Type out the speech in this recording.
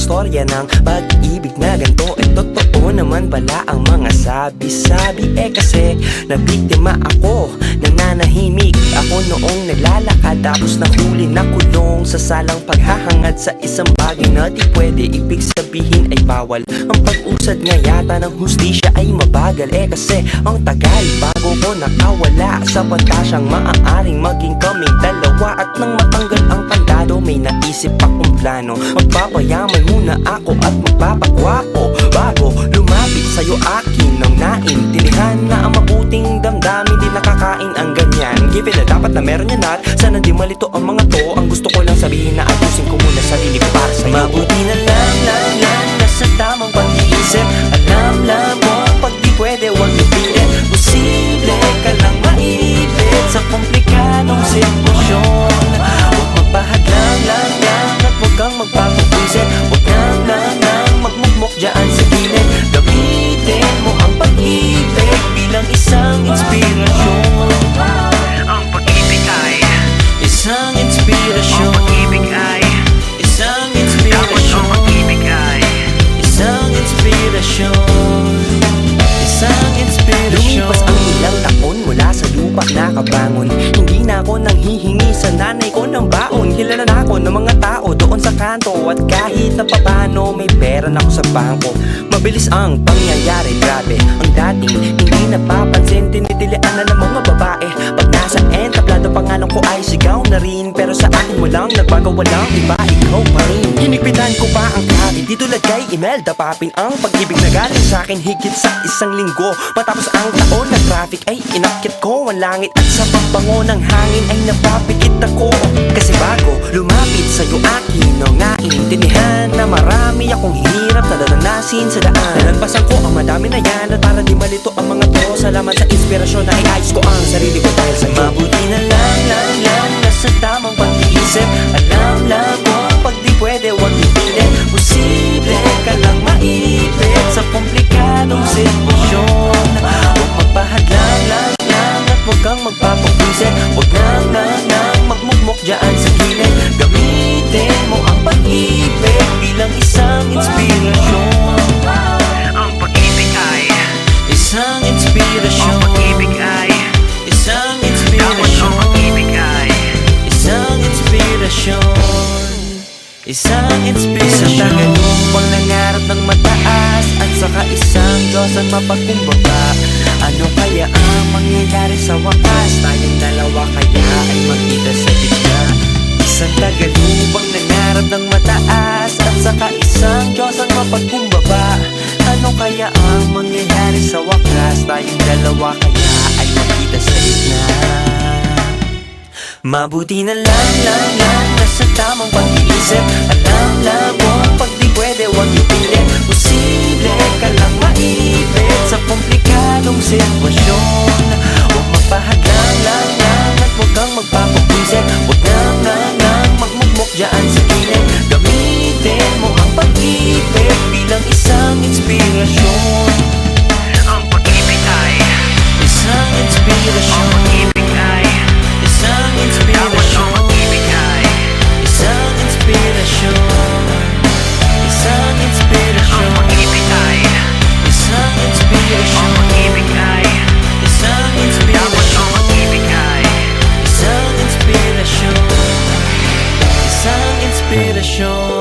istorya ng pag-ibig na ganito. Totoo naman pala ang mga sabi-sabi. Kasi nabiktima ako, nananahimik ako noong naglalakad, tapos nahuli na kulong sa salang paghahangad sa isang bagay na di pwede. Ibig sabihin ay bawal. Ang pag-usad nga yata ng hustisya ay mabagal. Kasi ang tagal bago ko nakawala sa pantasyang maaaring maging kaming dalawa. At nang matanggal ang kandado, may naisip akong plano. Magpapayaman muna ako at magpapagwapo bago lumapit sa'yo akin ng naintindihan na ang mabuting damdamin di nakakain ang ganyan. Given na dapat na meron yan at sana di malito ang mga to. Ang gusto ko lang sabihin na ayusin ko muna sarili ko para sa'yo. Mabuti na lang nasa tamang pag-iisip. Alam mo pag di pwede wag ipilit. Posible ka lang maipit sa komplikadong sitwasyon. Huwag magpahadlang lang at huwag kang magpapagwisit. Huwag nang magmukmok dyan sa gilid. Gamitin mo ang pag-ibig bilang isang inspirasyon. Ang pag-ibig ay isang inspirasyon. Ang pag-ibig ay isang tapos inspirasyon. ang pag-ibig ay Isang inspirasyon. Isang inspirasyon. Lumipas ang ilang taon mula sa lupa nakabangon. Hindi na ako nanghihingi sa nanay ko ng baon. Kilala na ako ng mga tao doon sa kanto. At kahit na papano may pera na ako sa bangko. Mabilis ang pangyayari, grabe. Ang dating hindi napapansin, tinitilian na ng mga babae. Pag nasa entablado pangalan ko ay sigaw na rin. Pero sa akin walang nagbago, walang iba, ikaw pa rin. Hinigpitan ko pa ang kahit di tulad kay Imelda Papin. Ang pag-ibig na galing sa akin higit sa isang linggo. Matapos ang taon na traffic ay inakit ko ang langit. At sa pagbango ng hangin ay napapikit ako. Kasi bago lumapit sa'yo akin no naintindihan na marami akong hirap na dadanasin sa daan. Nalagpasan ko ang madami na yan at para di malito ang mga to. Salamat sa inspirasyon na iayos ko ang sarili ko dahil sa'yo. Mabuti na lang nasa tamang pag-iisip. Alam mo pag di pwede wag ipilit. Posible ka lang maipit sa komplikadong sitwasyon. Huwag magpahadlang lang at huwag kang magpapagwisit. Huwag nang magmukmok dyan sa gilid. Gamitin mo ang pag-ibig bilang isang inspirasyon. ang pag-ibig ay Isang ang inspirasyon. pag-ibig ay Isang tapos inspirasyon. ang pag-ibig ay Isang inspirasyon. Isang inspirasyon. Isang tagalupang nangarap ng mataas at saka isang Diyos ang mapagkumbaba. Ano kaya ang mangyayari sa wakas? Tayong dalawa kaya ay magkita sa gitna. Isang tagalupang nangarap ng mataas at saka isang Diyos ang mapagkumbaba. Ano kaya ang mangyayari sa wakas? Tayong dalawa kaya ay magkita sa gitna. Mabuti na lang nasa tamang pag-iisip. Alam mo pag di pwede wag ipilit. Posible ka lang maipit sa komplikadong sitwasyon. Huwag magpahadlang lang at huwag kang magpapagwisit. Huwag nang magmukmok dyan sa gilid. Gamitin mo ang pag-ibig bilang isang inspirasyon. ang pag-ibig ay Isang ang inspirasyon. pag-ibig ay Isang tapos ang inspirasyon. pag-ibig ay Isang inspirasyon. Isang ang inspirasyon. pag-ibig ay Isang ang inspirasyon. pag-ibig ay Isang tapos inspirasyon. ang pag-ibig ay Isang inspirasyon. Isang inspirasyon.